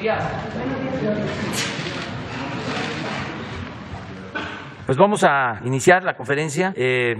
días. Pues vamos a iniciar la conferencia.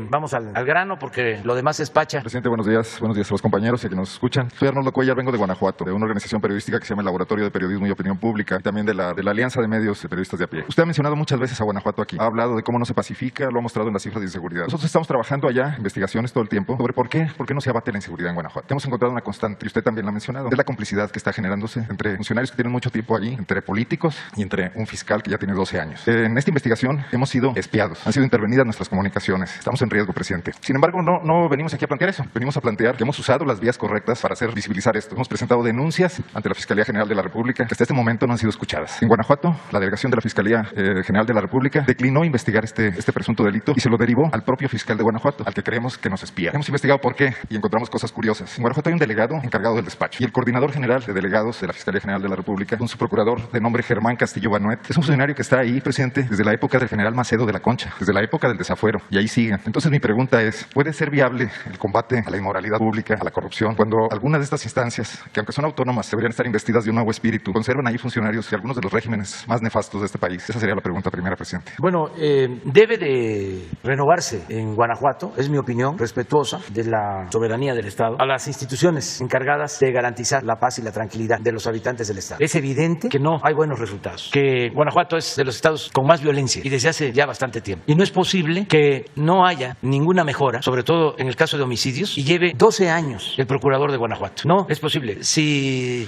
Vamos al grano porque lo demás es pacha. Presidente, buenos días a los compañeros y a quienes nos escuchan. Soy Arnoldo Cuellar, vengo de Guanajuato, de una organización periodística que se llama el Laboratorio de Periodismo y Opinión Pública, y también de la Alianza de Medios de Periodistas de a Pie. Usted ha mencionado muchas veces a Guanajuato aquí. Ha hablado de cómo no se pacifica, lo ha mostrado en las cifras de inseguridad. Nosotros estamos trabajando allá, investigaciones todo el tiempo, sobre por qué no se abate la inseguridad en Guanajuato. Hemos encontrado una constante, y usted también la ha mencionado, es la complicidad que está generándose entre funcionarios que tienen mucho tiempo allí, entre políticos y entre un fiscal que ya tiene 12 años. En esta investigación hemos sido espiados, han sido intervenidas nuestras comunicaciones. Estamos en riesgo, presidente. Sin embargo, no venimos aquí a plantear eso. Venimos a plantear que hemos usado las vías correctas para hacer visibilizar esto. Hemos presentado denuncias ante la Fiscalía General de la República que hasta este momento no han sido escuchadas. En Guanajuato, la delegación de la Fiscalía General de la República declinó investigar este presunto delito y se lo derivó al propio fiscal de Guanajuato, al que creemos que nos espía. Hemos investigado por qué y encontramos cosas curiosas. En Guanajuato hay un delegado encargado del despacho y el coordinador general de delegados de la Fiscalía General de la República, con su procurador de nombre Germán Castillo Banuet, es un funcionario que está ahí, presidente, desde la época del general Macedo de la Concha, desde la época del desafuero, y ahí siguen. Entonces mi pregunta es, ¿puede ser viable el combate a la inmoralidad pública, a la corrupción, cuando algunas de estas instancias, que aunque son autónomas, deberían estar investidas de un nuevo espíritu, conservan ahí funcionarios y algunos de los regímenes más nefastos de este país? Esa sería la pregunta primera, presidente. Bueno, debe de renovarse en Guanajuato, es mi opinión, respetuosa de la soberanía del Estado, a las instituciones encargadas de garantizar la paz y la tranquilidad de los habitantes del Estado. Es evidente que no hay buenos resultados, que Guanajuato es de los estados con más violencia y desde hace ya bastante tiempo. Y no es posible que no haya ninguna mejora, sobre todo en el caso de homicidios, y lleve 12 años el procurador de Guanajuato. No es posible. Si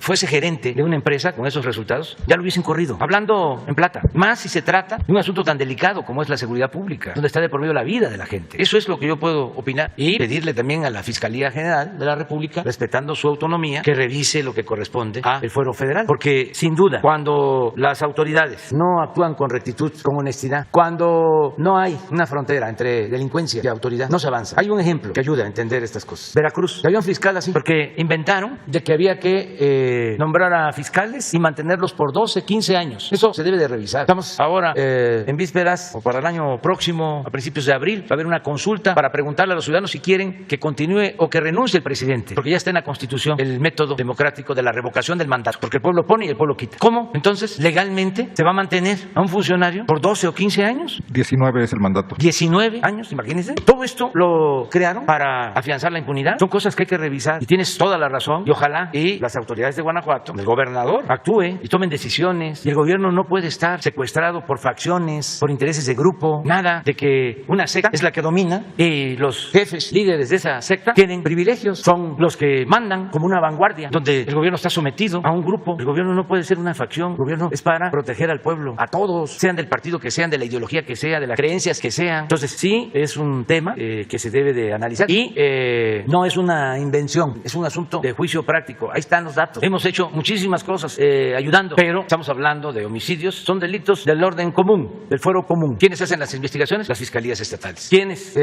fuese gerente de una empresa con esos resultados, ya lo hubiesen corrido. Hablando en plata, más si se trata de un asunto tan delicado como es la seguridad pública, donde está de por medio la vida de la gente. Eso es lo que yo puedo opinar y pedirle también a la Fiscalía General de la República, respetando su autonomía, que revise lo que corresponde al fuero federal. Porque, sin duda, cuando las autoridades no actúan con rectitud, con honestidad, cuando no hay una frontera entre delincuencia y autoridad, no se avanza. Hay un ejemplo que ayuda a entender estas cosas. Veracruz, había un fiscal así, porque inventaron de que había que nombrar a fiscales y mantenerlos por 12, 15 años. Eso se debe de revisar. Estamos ahora en vísperas, o para el año próximo, a principios de abril, va a haber una consulta para preguntarle a los ciudadanos si quieren que continúe o que renuncie el presidente, porque ya está en la Constitución el método democrático de la revocación del mandato, porque el pueblo pone y el pueblo quita. ¿Cómo? Entonces, legalmente, se va a mantener a un funcionario por 12 o 15 años. 19 es el mandato. 19 años, imagínense. Todo esto lo crearon para afianzar la impunidad. Son cosas que hay que revisar y tienes toda la razón. Y ojalá y las autoridades de Guanajuato, el gobernador, actúe y tomen decisiones. Y el gobierno no puede estar secuestrado por facciones, por intereses de grupo. Nada de que una secta es la que domina y los jefes, líderes de esa secta tienen privilegios. Son los que mandan como una vanguardia donde el gobierno está sometido a un grupo. El gobierno no puede ser una facción. El gobierno es para proteger al pueblo, a todos, sean del partido que sean, de la ideología que sea, de las creencias que sean. Entonces sí, es un tema que se debe de analizar y no es una invención, es un asunto de juicio práctico. Ahí están los datos. Hemos hecho muchísimas cosas ayudando, pero estamos hablando de homicidios, son delitos del orden común, del fuero común. ¿Quiénes hacen las investigaciones? Las fiscalías estatales. ¿Quiénes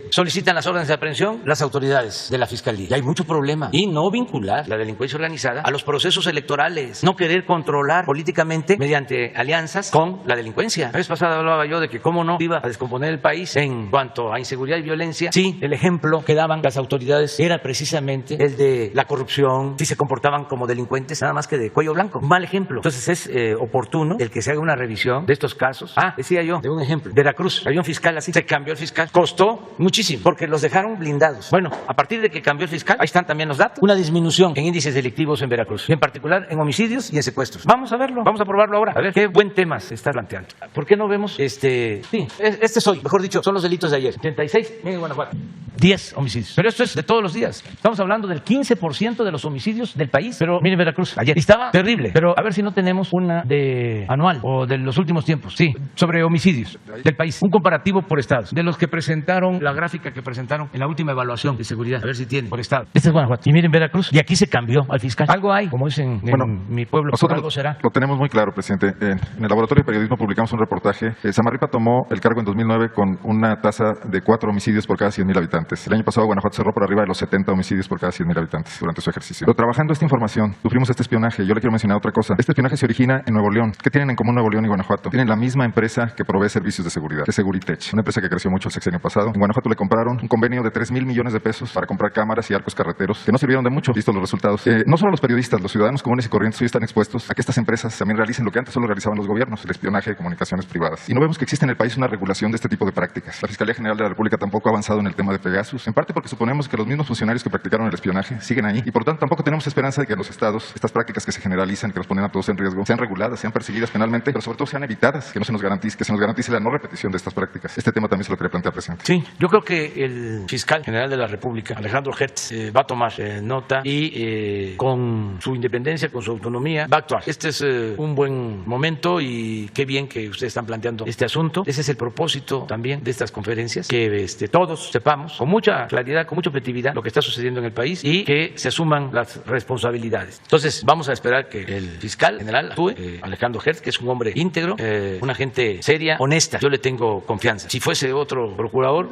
solicitan las órdenes de aprehensión? Las autoridades de la fiscalía. Y hay mucho problema. Y no vincular la delincuencia organizada a los procesos electorales, no querer controlar políticamente mediante alianzas con la delincuencia. La vez pasada hablaba yo de que cómo no iba a descomponer el país en cuanto a inseguridad y violencia. Sí, el ejemplo que daban las autoridades era precisamente el de la corrupción, si se comportaban como delincuentes, nada más que de cuello blanco. Un mal ejemplo. Entonces es oportuno el que se haga una revisión de estos casos. Decía yo de un ejemplo. Veracruz, había un fiscal así, se cambió el fiscal. Costó muchísimo porque los dejaron blindados. Bueno, a partir de que cambió el fiscal, ahí están también los datos. Una disminución en índices delictivos en Veracruz, y en particular en homicidios y en secuestros. Vamos a verlo, vamos a probarlo ahora. A ver qué buen tema se está planteando. ¿Por qué no vemos este es hoy, mejor dicho, son los delitos de ayer? 36 en Guanajuato, 10 homicidios. Pero esto es de todos los días. Estamos hablando del 15% de los homicidios del país. Pero miren Veracruz, ayer estaba terrible. Pero a ver si no tenemos una de anual o de los últimos tiempos. Sí, sobre homicidios del país. Un comparativo por estados. De los que presentaron, la gráfica que presentaron en la última evaluación de seguridad. A ver si tiene por estado. Este es Guanajuato. Y miren Veracruz. Y aquí se cambió al fiscal. Algo hay, como dicen en mi pueblo. Nosotros algo será. Lo tenemos muy claro, presidente. En el Laboratorio de Periodismo publicamos un reportaje. Samarripa tomó el cargo en 2009 con una tasa de 4 homicidios por cada 100,000 habitantes. habitantes. El año pasado Guanajuato cerró por arriba de los 70 homicidios por cada 100,000 habitantes durante su ejercicio. Pero trabajando esta información, sufrimos este espionaje. Yo le quiero mencionar otra cosa. Este espionaje se origina en Nuevo León. ¿Qué tienen en común Nuevo León y Guanajuato? Tienen la misma empresa que provee servicios de seguridad, que es Seguritech, una empresa que creció mucho el sexenio pasado. En Guanajuato le compraron un convenio de 3,000 millones de pesos para comprar cámaras y arcos carreteros que no sirvieron de mucho, visto los resultados. No solo los periodistas, los ciudadanos comunes y corrientes hoy están expuestos a que estas empresas también realicen lo que antes solo realizaban los gobiernos, el espionaje de comunicaciones privadas. Y no vemos que existe en el país una regulación de este tipo de prácticas. La Fiscalía General de la República tampoco ha avanzado en el tema de Pegasus, en parte porque suponemos que los mismos funcionarios que practicaron el espionaje siguen ahí y por tanto tampoco tenemos esperanza de que en los estados estas prácticas que se generalizan, que nos ponen a todos en riesgo, sean reguladas, sean perseguidas penalmente, pero sobre todo sean evitadas, que no se nos garantice, que se nos garantice la no repetición de estas prácticas. Este tema también se lo quería plantear, presidente. Sí, yo creo que el fiscal general de la República, Alejandro Hertz, va a tomar nota y con su independencia, con su autonomía, va a actuar. Este es un buen momento y qué bien que ustedes están planteando este asunto. Ese es el propósito también de estas conferencias, que todos sepamos con mucha claridad, con mucha objetividad lo que está sucediendo en el país y que se asuman las responsabilidades. Entonces, vamos a esperar que el fiscal general actúe, Alejandro Hertz, que es un hombre íntegro, una gente seria, honesta. Yo le tengo confianza. Si fuese otro procurador,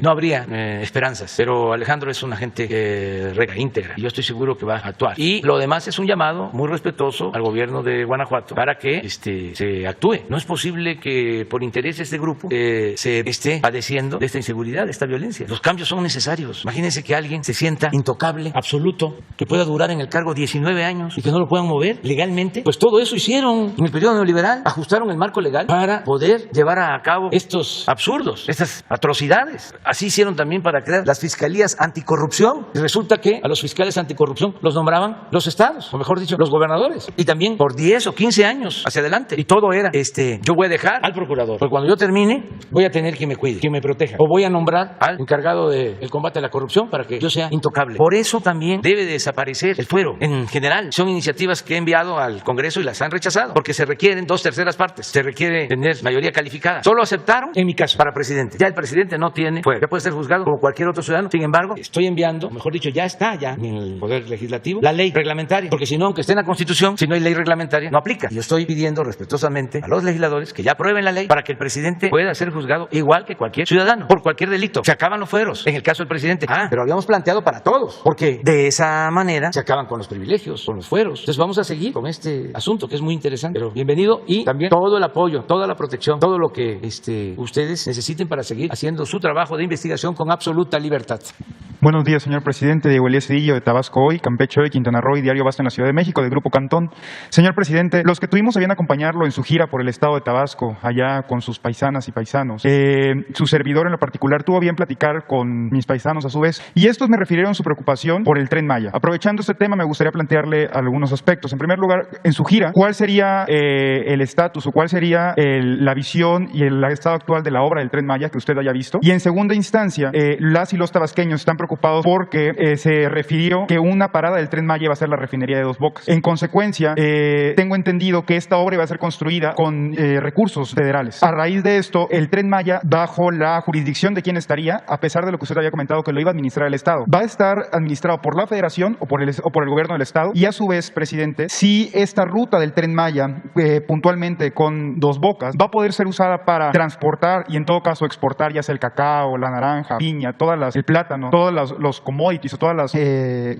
no habría esperanzas, pero Alejandro es una gente íntegra y yo estoy seguro que va a actuar. Y lo demás es un llamado muy respetuoso al gobierno de Guanajuato para que se actúe. No es posible que por intereses de grupo se esté padeciendo de esta inseguridad, de esta violencia. Los cambios son necesarios. Imagínense que alguien se sienta intocable, absoluto, que pueda durar en el cargo 19 años y que no lo puedan mover legalmente. Pues todo eso hicieron en el periodo neoliberal, ajustaron el marco legal para poder llevar a cabo estos absurdos, estas atrocidades. Así hicieron también para crear las fiscalías anticorrupción. Y resulta que a los fiscales anticorrupción los nombraban los estados, o mejor dicho, los gobernadores. Y también por 10 o 15 años hacia adelante. Y todo era, yo voy a dejar al procurador, porque cuando yo termine voy a tener que me cuide, que me proteja. O voy a nombrar al encargado del combate a la corrupción para que yo sea intocable. Por eso también debe de desaparecer el fuero. En general, son iniciativas que he enviado al Congreso y las han rechazado, porque se requieren 2/3 partes. Se requiere tener mayoría calificada. Solo aceptaron, en mi caso, para presidente. Ya el presidente no tiene fuero. Ya puede ser juzgado como cualquier otro ciudadano. Sin embargo, estoy enviando, mejor dicho, ya está en el Poder Legislativo, la ley reglamentaria. Porque si no, aunque esté en la Constitución, si no hay ley reglamentaria, no aplica. Y yo estoy pidiendo respetuosamente a los legisladores que ya aprueben la ley para que el presidente pueda ser juzgado igual que cualquier ciudadano por cualquier delito. Se acaban los fueros. En el caso del presidente, pero habíamos planteado para todos, porque de esa manera se acaban con los privilegios, con los fueros. Entonces vamos a seguir con este asunto que es muy interesante. Pero bienvenido y también todo el apoyo, toda la protección, todo lo que ustedes necesiten para seguir haciendo su trabajo de investigación con absoluta libertad. Buenos días, señor presidente. Diego Elías Cedillo, de Tabasco Hoy, Campeche Hoy, Quintana Roo y Diario Basta en la Ciudad de México, del Grupo Cantón. Señor presidente, los que tuvimos a bien acompañarlo en su gira por el estado de Tabasco, allá con sus paisanas y paisanos, su servidor en lo particular tuvo a bien platicar con mis paisanos a su vez, y estos me refirieron su preocupación por el Tren Maya. Aprovechando este tema, me gustaría plantearle algunos aspectos. En primer lugar, en su gira, ¿cuál sería el estatus o cuál sería la visión y el estado actual de la obra del Tren Maya que usted haya visto? Y en segunda instancia, las y los tabasqueños están preocupados porque se refirió que una parada del Tren Maya va a ser la refinería de Dos Bocas. En consecuencia, tengo entendido que esta obra iba a ser construida con recursos federales. A raíz de esto, el Tren Maya, bajo la jurisdicción de quién estaría, a pesar de lo que usted había comentado que lo iba a administrar el Estado, va a estar administrado por la Federación o por el gobierno del Estado. Y a su vez, presidente, si esta ruta del Tren Maya, puntualmente con Dos Bocas, va a poder ser usada para transportar y en todo caso exportar ya sea el cacao, la naranja, piña, el plátano, todas los commodities o todas las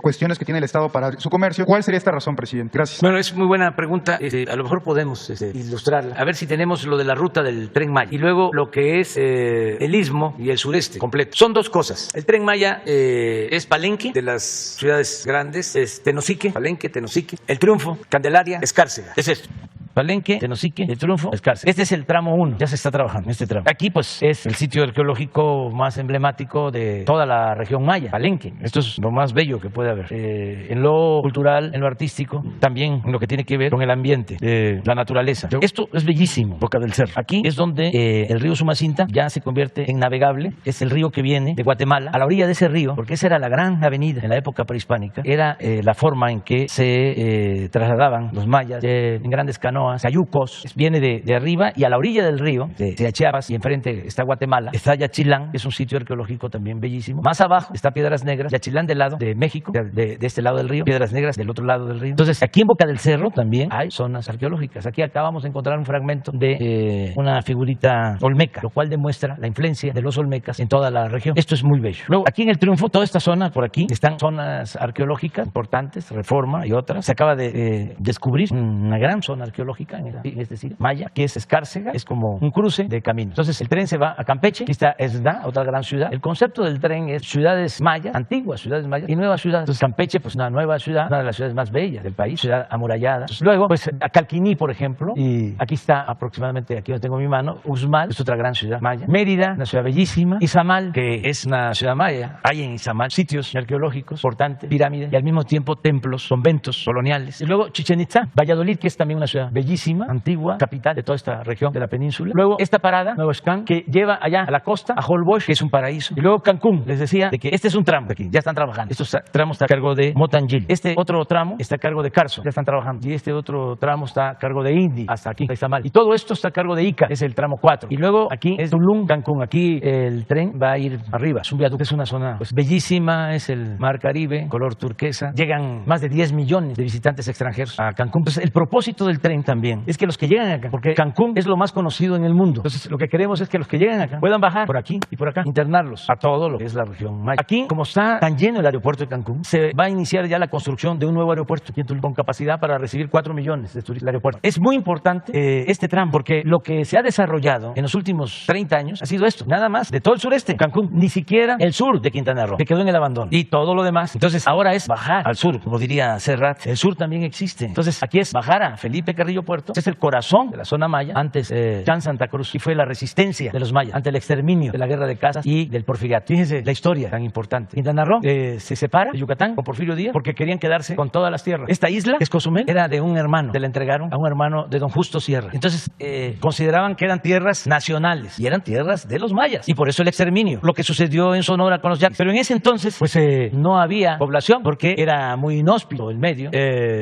cuestiones que tiene el Estado para su comercio, ¿cuál sería esta razón, presidente? Gracias. Bueno, es muy buena pregunta. A lo mejor podemos ilustrarla. A ver si tenemos lo de la ruta del Tren Maya y luego lo que es el istmo y el sureste completo. Son dos cosas. El Tren Maya es Palenque, de las ciudades grandes, es Tenosique, Palenque, Tenosique, El Triunfo, Candelaria, Escárcega. Es esto. Palenque, Tenosique, El Triunfo, Escárcega. Este es el tramo 1, ya se está trabajando en este tramo. Aquí pues es el sitio arqueológico más emblemático de toda la región maya, Palenque. Esto es lo más bello que puede haber. En lo cultural, en lo artístico, también en lo que tiene que ver con el ambiente, la naturaleza. Esto es bellísimo, Boca del Cerro. Aquí es donde el río Sumacinta ya se convierte en navegable. Es el río que viene de Guatemala. A la orilla de ese río, porque esa era la gran avenida en la época prehispánica, era la forma en que se trasladaban los mayas en grandes canoas canoas, cayucos, viene de arriba y a la orilla del río, de Chiapas, y enfrente está Guatemala, está Yaxchilán, que es un sitio arqueológico también bellísimo. Más abajo está Piedras Negras, Yaxchilán del lado de México, de este lado del río, Piedras Negras del otro lado del río. Entonces, aquí en Boca del Cerro también hay zonas arqueológicas. Aquí acabamos de encontrar un fragmento de una figurita olmeca, lo cual demuestra la influencia de los olmecas en toda la región. Esto es muy bello. Luego, aquí en el Triunfo, toda esta zona por aquí, están zonas arqueológicas importantes, Reforma y otras. Se acaba de descubrir una gran zona arqueológica, es decir, maya, que es Escárcega, es como un cruce de camino. Entonces, el tren se va a Campeche, aquí está Esda, otra gran ciudad. El concepto del tren es ciudades mayas, antiguas ciudades mayas y nuevas ciudades. Entonces, Campeche, pues una nueva ciudad, una de las ciudades más bellas del país, ciudad amurallada. Entonces, luego, pues a Calquiní, por ejemplo, y aquí está aproximadamente, aquí donde tengo mi mano, Uxmal, es otra gran ciudad maya. Mérida, una ciudad bellísima. Izamal, que es una ciudad maya. Hay en Izamal sitios arqueológicos importantes, pirámides y al mismo tiempo templos, conventos coloniales. Y luego Chichén Itzá, Valladolid, que es también una ciudad bellísima, antigua, capital de toda esta región de la península. Luego esta parada, Nuevo Escán, que lleva allá a la costa, a Holbox, que es un paraíso. Y luego Cancún, les decía de que este es un tramo aquí, ya están trabajando. Estos tramos están a cargo de Motangil. Este otro tramo está a cargo de Carso, ya están trabajando. Y este otro tramo está a cargo de Indi, hasta aquí, Izamal. Y todo esto está a cargo de Ica, es el tramo 4. Y luego aquí es Tulum, Cancún. Aquí el tren va a ir arriba. Es un viaducto, es una zona pues bellísima, es el mar Caribe, color turquesa. Llegan más de 10 millones de visitantes extranjeros a Cancún. Entonces, el propósito del tren también es que los que llegan acá, porque Cancún es lo más conocido en el mundo. Entonces, lo que queremos es que los que llegan acá puedan bajar por aquí y por acá, internarlos a todo lo que es la región maya. Aquí, como está tan lleno el aeropuerto de Cancún, se va a iniciar ya la construcción de un nuevo aeropuerto aquí en Tulum, con capacidad para recibir 4 millones de turistas. El aeropuerto. Es muy importante este tramo, porque lo que se ha desarrollado en los últimos 30 años ha sido esto, nada más, de todo el sureste, Cancún, ni siquiera el sur de Quintana Roo, que quedó en el abandono, y todo lo demás. Entonces, ahora es bajar al sur, como diría Serrat, el sur también existe. Entonces, aquí es bajar a Felipe Carrillo Puerto, es el corazón de la zona maya, antes Chan Santa Cruz, y fue la resistencia de los mayas ante el exterminio de la guerra de casas y del porfiriato. Fíjense la historia tan importante. Quintana Roo se separa de Yucatán con Porfirio Díaz porque querían quedarse con todas las tierras. Esta isla, que es Cozumel, era de un hermano, se la entregaron a un hermano de don Justo Sierra. Entonces, consideraban que eran tierras nacionales y eran tierras de los mayas, y por eso el exterminio, lo que sucedió en Sonora con los yaquis. Pero en ese entonces, pues no había población porque era muy inhóspito el medio,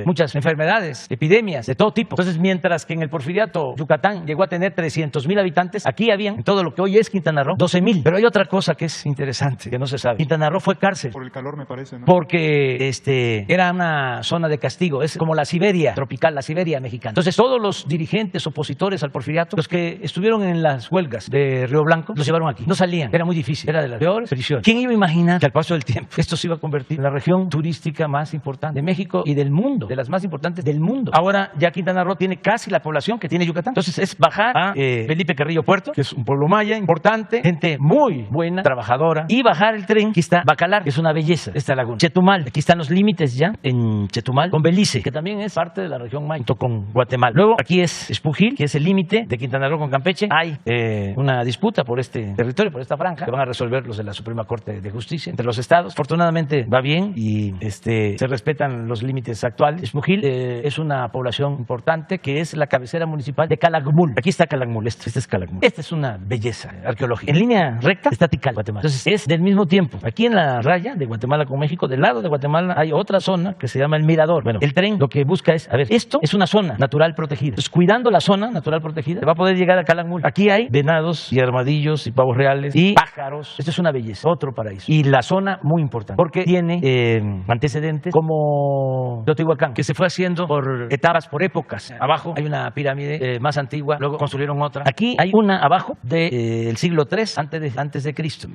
muchas enfermedades, epidemias de todo tipo. Entonces, mientras que en el porfiriato Yucatán llegó a tener 300,000 habitantes, aquí habían, en todo lo que hoy es Quintana Roo, 12,000. Pero hay otra cosa que es interesante, que no se sabe. Quintana Roo fue cárcel. Por el calor, me parece, ¿no? Porque era una zona de castigo, es como la Siberia tropical, la Siberia mexicana. Entonces, todos los dirigentes opositores al porfiriato, los que estuvieron en las huelgas de Río Blanco, los llevaron aquí. No salían, era muy difícil, era de las peores prisiones. ¿Quién iba a imaginar que al paso del tiempo esto se iba a convertir en la región turística más importante de México y del mundo, de las más importantes del mundo? Ahora ya Quintana Roo tiene casi la población que tiene Yucatán. Entonces, es bajar a Felipe Carrillo Puerto, que es un pueblo maya importante, gente muy buena, trabajadora, y bajar el tren. Aquí está Bacalar, que es una belleza, esta laguna. Chetumal, aquí están los límites ya en Chetumal, con Belice, que también es parte de la región maya, junto con Guatemala. Luego, aquí es Espujil, que es el límite de Quintana Roo con Campeche. Hay una disputa por este territorio, por esta franja, que van a resolver los de la Suprema Corte de Justicia entre los estados. Afortunadamente va bien y se respetan los límites actuales. Espujil es una población importante que es la cabecera municipal de Calakmul. Aquí está Calakmul, este es Calakmul. Esta es una belleza arqueológica. En línea recta está Tikal, Guatemala. Entonces, es del mismo tiempo. Aquí en la raya de Guatemala con México, del lado de Guatemala hay otra zona que se llama el Mirador. Bueno, el tren lo que busca es, esto es una zona natural protegida. Entonces, cuidando la zona natural protegida, se va a poder llegar a Calakmul. Aquí hay venados y armadillos y pavos reales y pájaros. Esto es una belleza, otro paraíso. Y la zona muy importante, porque tiene antecedentes como Teotihuacán, que se fue haciendo por etapas, por épocas. Abajo hay una pirámide más antigua, luego construyeron otra. Aquí hay una abajo del siglo III antes de Cristo,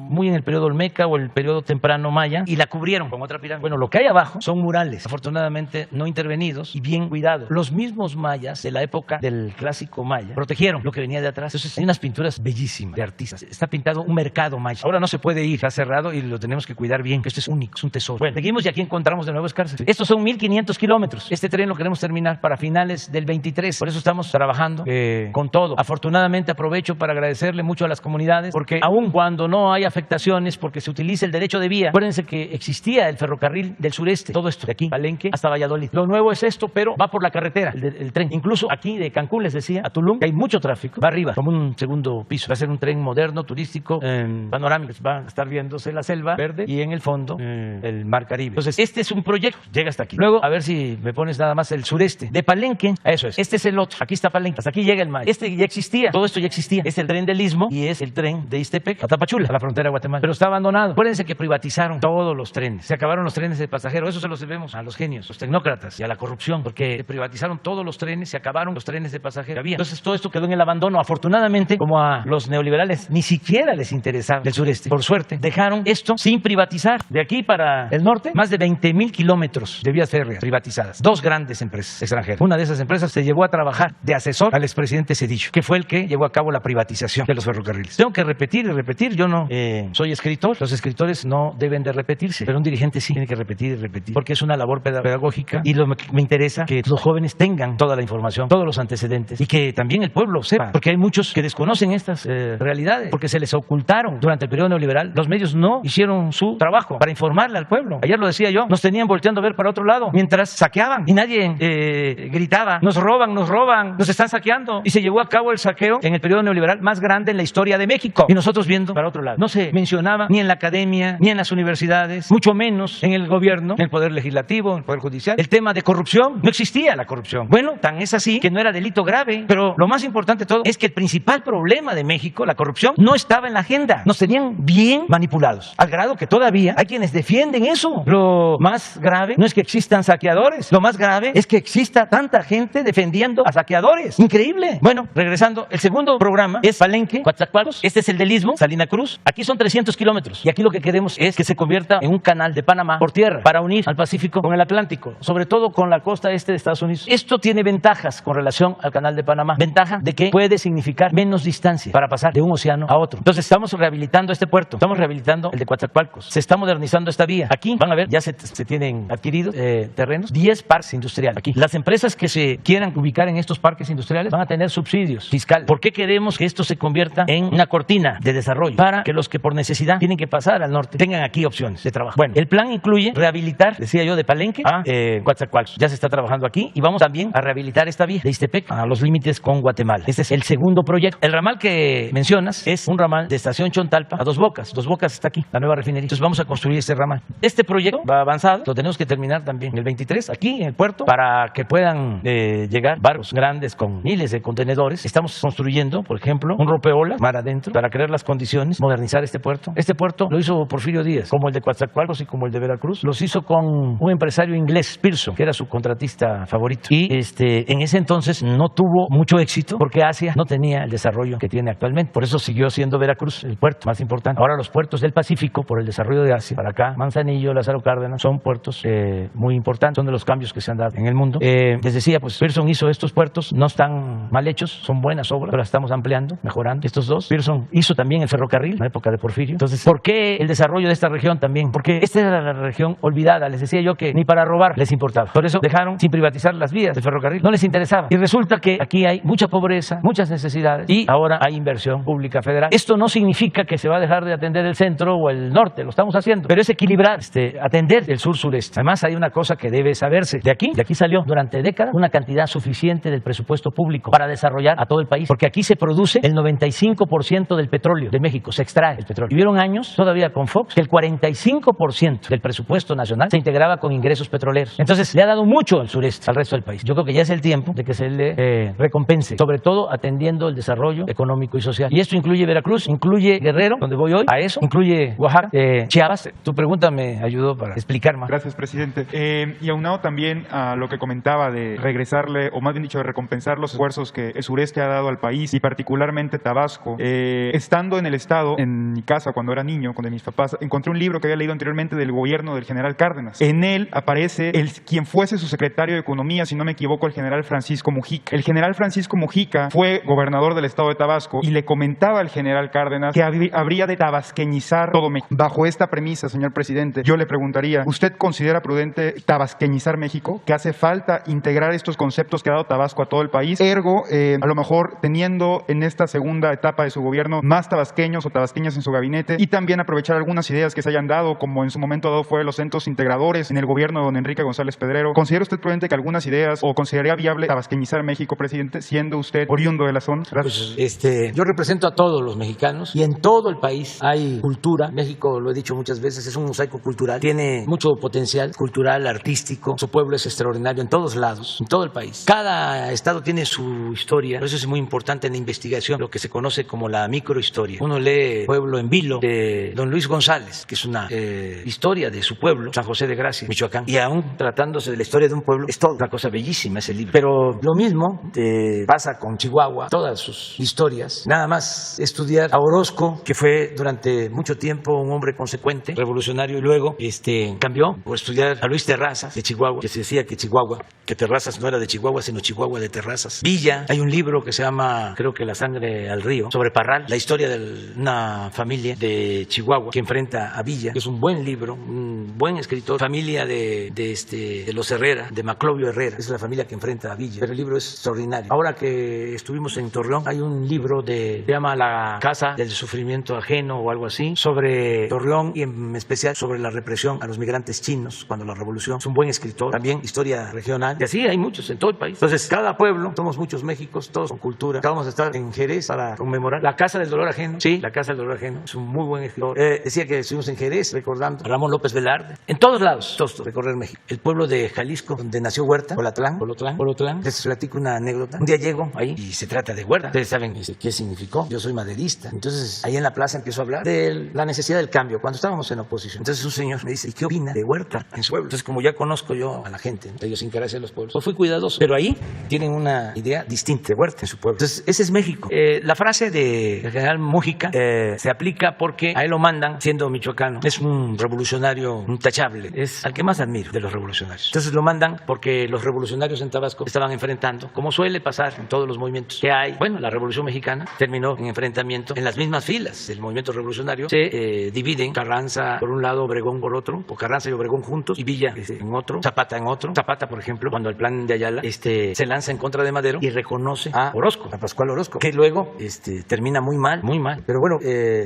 muy en el periodo olmeca o el periodo temprano maya, y la cubrieron con otra pirámide. Bueno, lo que hay abajo son murales, afortunadamente no intervenidos y bien cuidados. Los mismos mayas de la época del clásico maya protegieron lo que venía de atrás. Entonces, hay unas pinturas bellísimas de artistas. Está pintado un mercado maya. Ahora no se puede ir, está cerrado y lo tenemos que cuidar bien, que esto es único, es un tesoro. Bueno, seguimos y aquí encontramos de nuevo Escárcega. Estos son 1,500 kilómetros. Este tren lo queremos terminar para finales del 23. Por eso estamos trabajando con todo. Afortunadamente aprovecho para agradecerle mucho a las comunidades, porque aun cuando no haya afectaciones porque se utiliza el derecho de vía. Acuérdense que existía el ferrocarril del sureste, todo esto de aquí, Palenque hasta Valladolid. Lo nuevo es esto, pero va por la carretera, el tren. Incluso aquí de Cancún, les decía, a Tulum, que hay mucho tráfico, va arriba, como un segundo piso. Va a ser un tren moderno, turístico, panorámico. Va a estar viéndose la selva verde y en el fondo el mar Caribe. Entonces, este es un proyecto, llega hasta aquí. Luego, a ver si me pones nada más el sureste. De Palenque, eso es. Este es el otro. Aquí está Palenque. Hasta aquí llega el mar. Este ya existía. Todo esto ya existía. Es el tren del Istmo y es el tren de Ixtepec a Tapachula, a la frontera de Guatemala. Pero está abandonado. Acuérdense que privatizaron todos los trenes. Se acabaron los trenes de pasajeros. Eso se los debemos a los genios, los tecnócratas y a la corrupción, porque privatizaron todos los trenes, se acabaron los trenes de pasajeros que había. Entonces, todo esto quedó en el abandono. Afortunadamente, como a los neoliberales ni siquiera les interesaba el sureste, por suerte, dejaron esto sin privatizar. De aquí para el norte, más de 20,000 kilómetros de vías férreas privatizadas. 2 grandes empresas extranjeras. Una de esas empresas se llevó a trabajar de asesor al expresidente Zedillo, que fue el que llevó a cabo la privatización de los ferrocarriles. Tengo que repetir y repetir. Yo no soy escritor. Los escritores no deben de repetirse, pero un dirigente sí tiene que repetir y repetir, porque es una labor pedagógica y me interesa que los jóvenes tengan toda la información, todos los antecedentes y que también el pueblo sepa, porque hay muchos que desconocen estas realidades, porque se les ocultaron durante el periodo neoliberal. Los medios no hicieron su trabajo para informarle al pueblo. Ayer lo decía yo, nos tenían volteando a ver para otro lado mientras saqueaban y nadie gritaba, nos roban, nos están saqueando. Y se llevó a cabo el saqueo en el periodo neoliberal más grande en la historia de México y nosotros viendo para otro lado. No se mencionaba ni en la academia, ni en las universidades, mucho menos en el gobierno, en el poder legislativo, en el poder judicial. El tema de corrupción, no existía la corrupción. Bueno, tan es así que no era delito grave, pero lo más importante de todo es que el principal problema de México, la corrupción, no estaba en la agenda. Nos tenían bien manipulados, al grado que todavía hay quienes defienden eso. Lo más grave no es que existan saqueadores, lo más grave es que exista tanta gente defendiendo a saqueadores. Increíble. Bueno, regresando, el segundo programa es Palenque, Coatzacoalcos. Este es el del Istmo, Salina Cruz. Aquí son 300 kilómetros y aquí lo que queremos es que se convierta en un canal de Panamá por tierra para unir al Pacífico con el Atlántico, sobre todo con la costa este de Estados Unidos. Esto tiene ventajas con relación al canal de Panamá. Ventaja de que puede significar menos distancia para pasar de un océano a otro. Entonces estamos rehabilitando este puerto, estamos rehabilitando el de Coatzacoalcos, se está modernizando esta vía. Aquí van a ver, ya se tienen adquiridos terrenos, 10 parques industriales. Aquí las empresas que se quieran ubicar en estos parques industriales van a tener subsidios fiscales. ¿Por qué queremos que esto se convierta en una cortina de desarrollo? Para que los que por necesidad tienen que pasar al norte tengan aquí opciones de trabajo. Bueno, el plan incluye rehabilitar, decía yo, de Palenque a Coatzacoalcos. Ya se está trabajando aquí y vamos también a rehabilitar esta vía de Ixtepec a los límites con Guatemala. Este es el segundo proyecto. El ramal que mencionas es un ramal de Estación Chontalpa a Dos Bocas. Dos Bocas está aquí, la nueva refinería. Entonces vamos a construir este ramal. Este proyecto va avanzado, lo tenemos que terminar también en el 23, aquí en el puerto, para que puedan llegar barcos grandes con miles de contenedores. Estamos construyendo, por ejemplo, un rompeolas mar adentro para crear las condiciones, modernizar este puerto. Este puerto lo hizo Porfirio Díaz, como el de Coatzacoalcos y como el de Veracruz. Los hizo con un empresario inglés, Pearson, que era su contratista favorito. Y en ese entonces no tuvo mucho éxito porque Asia no tenía el desarrollo que tiene actualmente. Por eso siguió siendo Veracruz el puerto más importante. Ahora los puertos del Pacífico, por el desarrollo de Asia, para acá, Manzanillo, Lázaro Cárdenas, son puertos muy importantes, son de los cambios que se han dado en el mundo. Les decía, pues Pearson hizo estos puertos, no están mal hechos, son buenas obras, pero las estamos ampliando, mejorando. Estos dos, Pearson hizo también el ferrocarril en la época de Porfirio. Entonces, ¿por qué el desarrollo de esta región también? Porque esta era la región olvidada, les decía yo que ni para robar les importaba. Por eso dejaron sin privatizar las vías del ferrocarril, no les interesaba. Y resulta que aquí hay mucha pobreza, muchas necesidades y ahora hay inversión pública federal. Esto no significa que se va a dejar de atender el centro o el norte, lo estamos haciendo, pero es equilibrar, atender el sur-sureste. Además hay una cosa que debe saberse. De aquí salió durante décadas una cantidad suficiente del presupuesto público para desarrollar a todo el país, porque aquí se produce el 95% del petróleo de México, se extrae el petróleo. Y hubieron años, todavía con Fox, que el 45% del presupuesto nacional se integraba con ingresos petroleros. Entonces le ha dado mucho el sureste al resto del país. Yo creo que ya es el tiempo de que se le recompense, sobre todo atendiendo el desarrollo económico y social. Y esto incluye Veracruz, incluye Guerrero, donde voy hoy, a eso, incluye Oaxaca, Chiapas. Tu pregunta me ayudó para explicar más. Gracias, presidente. Y aunado también a lo que comentaba de regresarle, o más bien dicho, de recompensar los esfuerzos que el sureste ha dado al país y particularmente Tabasco. Estando en el estado, en mi casa cuando era niño, con mis papás, encontré un libro que había leído anteriormente del gobierno del general Cárdenas. En él aparece quien fuese su secretario de Economía, si no me equivoco, el general Francisco Mujica. El general Francisco Mujica fue gobernador del estado de Tabasco y le comentaba al general Cárdenas que habría de tabasqueñizar todo México. Bajo esta premisa, señor presidente, yo le preguntaría, ¿usted considera prudente tabasqueñizar México? ¿Que hace falta integrar estos conceptos que ha dado Tabasco a todo el país? Ergo, a lo mejor teniendo en esta segunda etapa de su gobierno más tabasqueños o tabasqueñas su gabinete y también aprovechar algunas ideas que se hayan dado, como en su momento dado fue los centros integradores en el gobierno de don Enrique González Pedrero. ¿Considera usted prudente que algunas ideas o consideraría viable tabasqueñizar México, presidente, siendo usted oriundo de la zona? Pues, yo represento a todos los mexicanos y en todo el país hay cultura. México, lo he dicho muchas veces, es un mosaico cultural, tiene mucho potencial cultural, artístico. Su pueblo es extraordinario en todos lados, en todo el país. Cada estado tiene su historia, por eso es muy importante en la investigación lo que se conoce como la microhistoria. Uno lee Pueblo en Vilo de don Luis González, que es una historia de su pueblo, San José de Gracia, Michoacán, y aún tratándose de la historia de un pueblo, es toda una cosa bellísima ese libro. Pero lo mismo pasa con Chihuahua, todas sus historias. Nada más estudiar a Orozco, que fue durante mucho tiempo un hombre consecuente, revolucionario, y luego cambió por estudiar a Luis Terrazas de Chihuahua, que se decía que Terrazas no era de Chihuahua, sino Chihuahua de Terrazas. Villa, hay un libro que se llama, creo que La sangre al río, sobre Parral, la historia de una familia de Chihuahua que enfrenta a Villa, que es un buen libro, un buen escritor, familia de los Herrera, de Maclovio Herrera, es la familia que enfrenta a Villa, pero el libro es extraordinario. Ahora que estuvimos en Torreón, hay un libro se llama La Casa del Sufrimiento Ajeno o algo así, sobre Torreón y en especial sobre la represión a los migrantes chinos cuando la revolución. Es un buen escritor, también historia regional, y así hay muchos en todo el país. Entonces, cada pueblo, somos muchos Méxicos, todos con cultura. Acabamos de estar en Jerez para conmemorar La Casa del Dolor Ajeno. Sí, La Casa del Dolor Ajeno, es un muy buen escritor. Decía que estuvimos en Jerez recordando a Ramón López Velarde. En todos lados, todos recorrer México. El pueblo de Jalisco, donde nació Huerta, Colotlán. Les platico una anécdota. Un día llego ahí y se trata de Huerta. Ustedes saben qué significó. Yo soy maderista. Entonces, ahí en la plaza empiezo a hablar de la necesidad del cambio, cuando estábamos en oposición. Entonces, un señor me dice, ¿y qué opina de Huerta en su pueblo? Entonces, como ya conozco yo a la gente, la idiosincrasia de los pueblos, pues fui cuidadoso. Pero ahí tienen una idea distinta de Huerta en su pueblo. Entonces, ese es México. La frase del general Mújica se aplica porque a él lo mandan siendo michoacano. Es un revolucionario intachable. Es al que más admiro de los revolucionarios. Entonces, lo mandan porque los revolucionarios en Tabasco estaban enfrentando, como suele pasar en todos los movimientos que hay. Bueno, la Revolución Mexicana terminó en enfrentamiento en las mismas filas del movimiento revolucionario. Se dividen Carranza por un lado, Obregón por otro, o Carranza y Obregón juntos, y Villa en otro, Zapata en otro. Zapata, por ejemplo, cuando el plan de Ayala se lanza en contra de Madero y reconoce a Orozco, a Pascual Orozco, que luego termina muy mal. Pero bueno,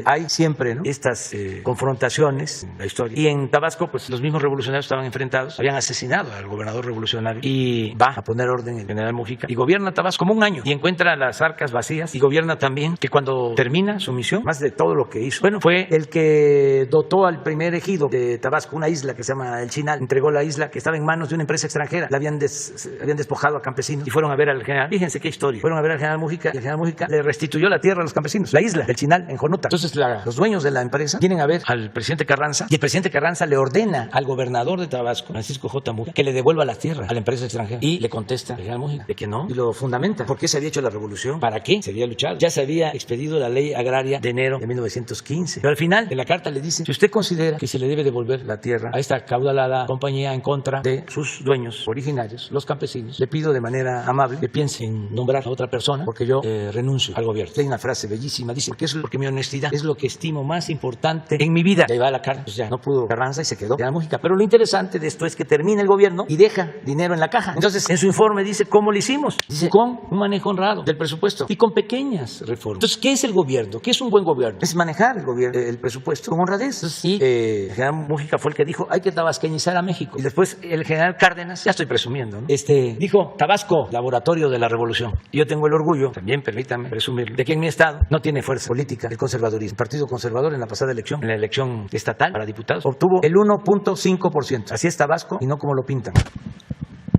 hay siempre, ¿no?, estas confrontaciones en la historia. Y en Tabasco, pues los mismos revolucionarios estaban enfrentados, habían asesinado al gobernador revolucionario y va a poner orden el general Mújica y gobierna Tabasco como un año y encuentra las arcas vacías y gobierna también, que cuando termina su misión, más de todo lo que hizo, bueno, fue el que dotó al primer ejido de Tabasco, una isla que se llama El Chinal, entregó la isla que estaba en manos de una empresa extranjera, la habían despojado a campesinos y fueron a ver al general, fíjense qué historia, fueron a ver al general Mújica y el general Mújica le restituyó la tierra a los campesinos, la isla, El Chinal, en Jonuta. Entonces los dueños de la empresa vienen a ver al presidente Carranza y el presidente Carranza le ordena al gobernador de Tabasco, Francisco J. Mújica, que le devuelva la tierra a la empresa extranjera y le contesta el general Mújica de que no y lo fundamenta. ¿Por qué se había hecho la revolución? ¿Para qué se había luchado? Ya se había expedido la ley agraria de enero de 1915. Pero al final de la carta le dice, si usted considera que se le debe devolver la tierra a esta caudalada compañía en contra de sus dueños originarios, los campesinos, le pido de manera amable que piense en nombrar a otra persona porque yo renuncio al gobierno. Hay una frase bellísima, dice, porque mi honestidad es lo que estimo más importante en mi vida. Y ahí va la carta. Pues ya no pudo Carranza y se quedó la Mújica. Pero lo interesante de esto es que termina el gobierno y deja dinero en la caja. Entonces, en su informe dice cómo lo hicimos. Dice, con un manejo honrado del presupuesto y con pequeñas reformas. Entonces, ¿qué es el gobierno? ¿Qué es un buen gobierno? Es manejar el presupuesto con honradez. Entonces, y el general Mújica fue el que dijo, hay que tabasqueñizar a México. Y después el general Cárdenas, ya estoy presumiendo, ¿no?, dijo, Tabasco, laboratorio de la revolución. Y yo tengo el orgullo, también permítanme presumirlo, de que en mi estado no tiene fuerza política el conservadurismo. El Partido Conservador en la pasada elección, en la elección estatal para diputados, obtuvo el 1.5%. Así es Tabasco y no como lo pintan.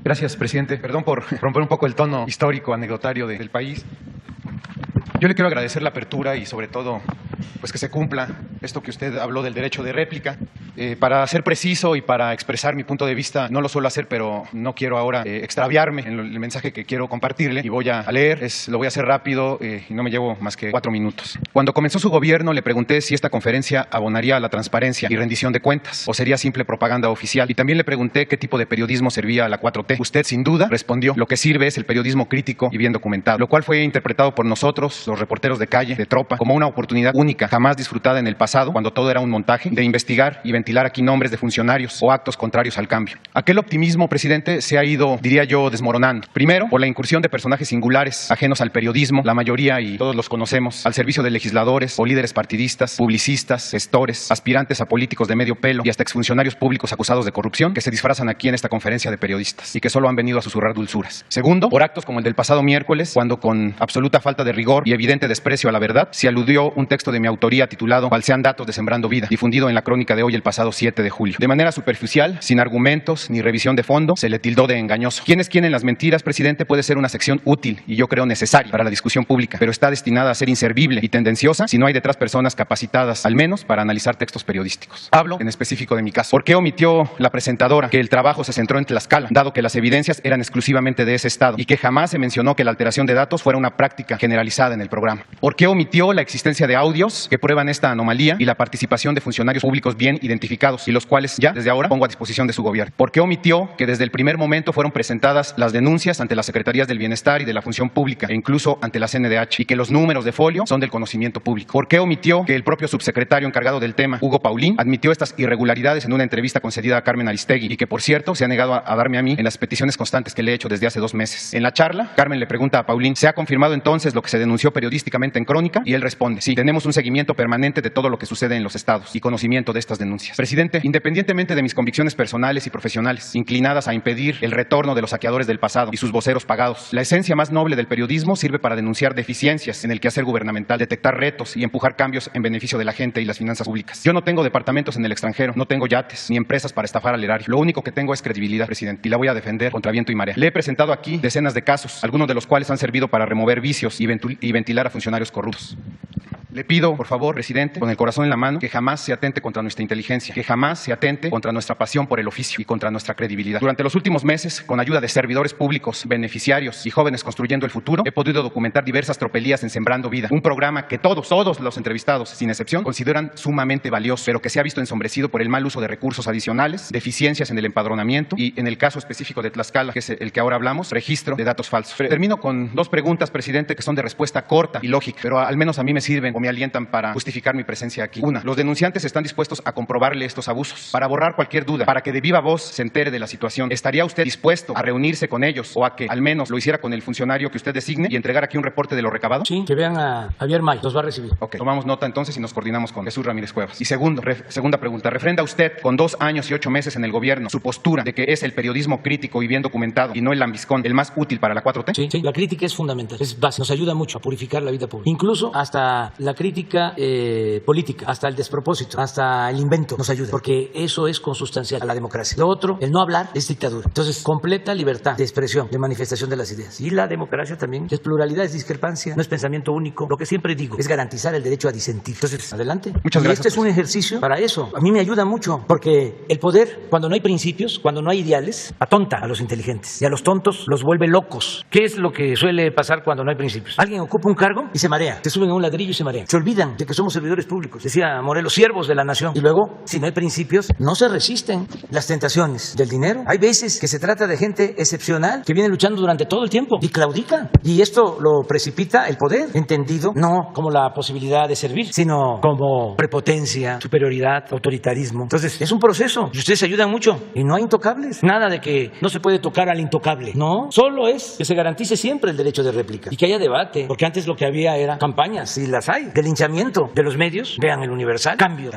Gracias, presidente. Perdón por romper un poco el tono histórico, anecdotario del país. Yo le quiero agradecer la apertura y sobre todo pues que se cumpla esto que usted habló del derecho de réplica. Para ser preciso y para expresar mi punto de vista, no lo suelo hacer, pero no quiero ahora extraviarme en el mensaje que quiero compartirle y voy a leer. Lo voy a hacer rápido y no me llevo más que 4 minutos. Cuando comenzó su gobierno le pregunté si esta conferencia abonaría a la transparencia y rendición de cuentas o sería simple propaganda oficial, y también le pregunté qué tipo de periodismo servía a la 4T. Usted sin duda respondió, lo que sirve es el periodismo crítico y bien documentado, lo cual fue interpretado por nosotros, los reporteros de calle, de tropa, como una oportunidad única única, jamás disfrutada en el pasado, cuando todo era un montaje, de investigar y ventilar aquí nombres de funcionarios o actos contrarios al cambio. Aquel optimismo, presidente, se ha ido, diría yo, desmoronando. Primero, por la incursión de personajes singulares, ajenos al periodismo, la mayoría, y todos los conocemos, al servicio de legisladores o líderes partidistas, publicistas, gestores, aspirantes a políticos de medio pelo y hasta exfuncionarios públicos acusados de corrupción, que se disfrazan aquí en esta conferencia de periodistas y que solo han venido a susurrar dulzuras. Segundo, por actos como el del pasado miércoles, cuando con absoluta falta de rigor y evidente desprecio a la verdad, se aludió un texto de mi autoría titulado Falsean datos de Sembrando Vida, difundido en la crónica de hoy el pasado 7 de julio. De manera superficial, sin argumentos ni revisión de fondo, se le tildó de engañoso. ¿Quiénes quieren las mentiras, presidente? Puede ser una sección útil y yo creo necesaria para la discusión pública, pero está destinada a ser inservible y tendenciosa si no hay detrás personas capacitadas, al menos, para analizar textos periodísticos. Hablo en específico de mi caso. ¿Por qué omitió la presentadora que el trabajo se centró en Tlaxcala, dado que las evidencias eran exclusivamente de ese estado y que jamás se mencionó que la alteración de datos fuera una práctica generalizada en el programa? ¿Por qué omitió la existencia de audios que prueban esta anomalía y la participación de funcionarios públicos bien identificados y los cuales ya desde ahora pongo a disposición de su gobierno? ¿Por qué omitió que desde el primer momento fueron presentadas las denuncias ante las Secretarías del Bienestar y de la Función Pública e incluso ante la CNDH y que los números de folio son del conocimiento público? ¿Por qué omitió que el propio subsecretario encargado del tema, Hugo Paulín, admitió estas irregularidades en una entrevista concedida a Carmen Aristegui y que, por cierto, se ha negado a darme a mí en las peticiones constantes que le he hecho desde hace 2 meses? En la charla, Carmen le pregunta a Paulín, ¿se ha confirmado entonces lo que se denunció periodísticamente en Crónica? Y él responde, sí, tenemos un seguimiento permanente de todo lo que sucede en los estados y conocimiento de estas denuncias. Presidente, independientemente de mis convicciones personales y profesionales, inclinadas a impedir el retorno de los saqueadores del pasado y sus voceros pagados, la esencia más noble del periodismo sirve para denunciar deficiencias en el quehacer gubernamental, detectar retos y empujar cambios en beneficio de la gente y las finanzas públicas. Yo no tengo departamentos en el extranjero, no tengo yates ni empresas para estafar al erario. Lo único que tengo es credibilidad, presidente, y la voy a defender contra viento y marea. Le he presentado aquí decenas de casos, algunos de los cuales han servido para remover vicios y ventilar a funcionarios corruptos. Le pido, por favor, presidente, con el corazón en la mano, que jamás se atente contra nuestra inteligencia, que jamás se atente contra nuestra pasión por el oficio y contra nuestra credibilidad. Durante los últimos meses, con ayuda de servidores públicos, beneficiarios y jóvenes construyendo el futuro, he podido documentar diversas tropelías en Sembrando Vida, un programa que todos los entrevistados, sin excepción, consideran sumamente valioso, pero que se ha visto ensombrecido por el mal uso de recursos adicionales, deficiencias en el empadronamiento y, en el caso específico de Tlaxcala, que es el que ahora hablamos, registro de datos falsos. Termino con 2 preguntas, presidente, que son de respuesta corta y lógica, pero al menos a mí me sirven o me alientan para justificar mi presencia aquí. Una, los denunciantes están dispuestos a comprobarle estos abusos, para borrar cualquier duda, para que de viva voz se entere de la situación. ¿Estaría usted dispuesto a reunirse con ellos o a que al menos lo hiciera con el funcionario que usted designe y entregar aquí un reporte de lo recabado? Sí, que vean a Javier May, los va a recibir. Ok, tomamos nota entonces y nos coordinamos con Jesús Ramírez Cuevas. Y segunda pregunta, ¿refrenda usted con 2 años y 8 meses en el gobierno su postura de que es el periodismo crítico y bien documentado y no el lambiscón el más útil para la 4T? Sí, la crítica es fundamental, es básica, nos ayuda mucho a purificar la vida pública. Incluso hasta la crítica política, hasta el despropósito, hasta el invento nos ayuda, porque eso es consustancial a la democracia. Lo otro, el no hablar, es dictadura. Entonces, completa libertad de expresión, de manifestación de las ideas. Y la democracia también es pluralidad, es discrepancia, no es pensamiento único. Lo que siempre digo es garantizar el derecho a disentir. Entonces, adelante. Muchas gracias. Este es un ejercicio para eso. A mí me ayuda mucho, porque el poder, cuando no hay principios, cuando no hay ideales, atonta a los inteligentes y a los tontos los vuelve locos. ¿Qué es lo que suele pasar cuando no hay principios? Alguien ocupa un cargo y se marea, se suben a un ladrillo y se marean. Se olvidan de que somos servidores públicos. Decía Morelos, siervos de la nación. Y luego, si no hay principios, no se resisten las tentaciones del dinero. Hay veces que se trata de gente excepcional que viene luchando durante todo el tiempo y claudica. Y esto lo precipita el poder, entendido no como la posibilidad de servir, sino como prepotencia, superioridad, autoritarismo. Entonces, es un proceso y ustedes ayudan mucho y no hay intocables. Nada de que no se puede tocar al intocable. No, solo es que se garantice siempre el derecho de réplica y que haya debate, porque antes lo que había era campañas, y las hay, de linchamiento de los medios. Vean el Universal, cambio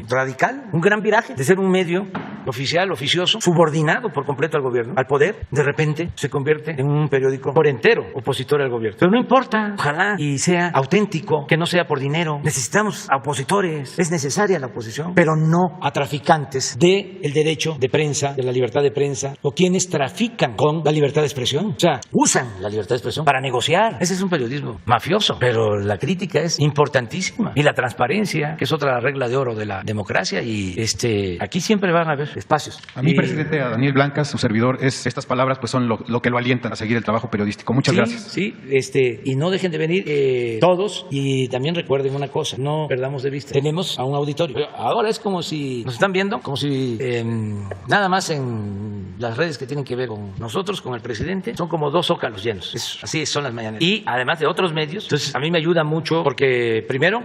radical, un gran viraje de ser un medio oficial, oficioso, subordinado por completo al gobierno, al poder, de repente se convierte en un periódico por entero opositor al gobierno. Pero no importa, ojalá y sea auténtico, que no sea por dinero. Necesitamos a opositores, es necesaria la oposición, pero no a traficantes del derecho de prensa, de la libertad de prensa, o quienes trafican con la libertad de expresión. O sea, usan la libertad de expresión para negociar. Ese es un periodismo mafioso, pero la crítica es importantísima. Y la transparencia, que es otra regla de oro de la democracia, y aquí siempre van a haber espacios. A mí, presidente, a Daniel Blancas, su servidor, estas palabras pues son lo que lo alientan a seguir el trabajo periodístico. Muchas gracias. Sí, y no dejen de venir todos, y también recuerden una cosa, no perdamos de vista, tenemos a un auditorio. Ahora es como si nos están viendo, como si nada más en en las redes que tienen que ver con nosotros, con el presidente, son como 2 zócalos llenos. Así son las mañaneras. Y además de otros medios, entonces a mí me ayuda mucho porque primero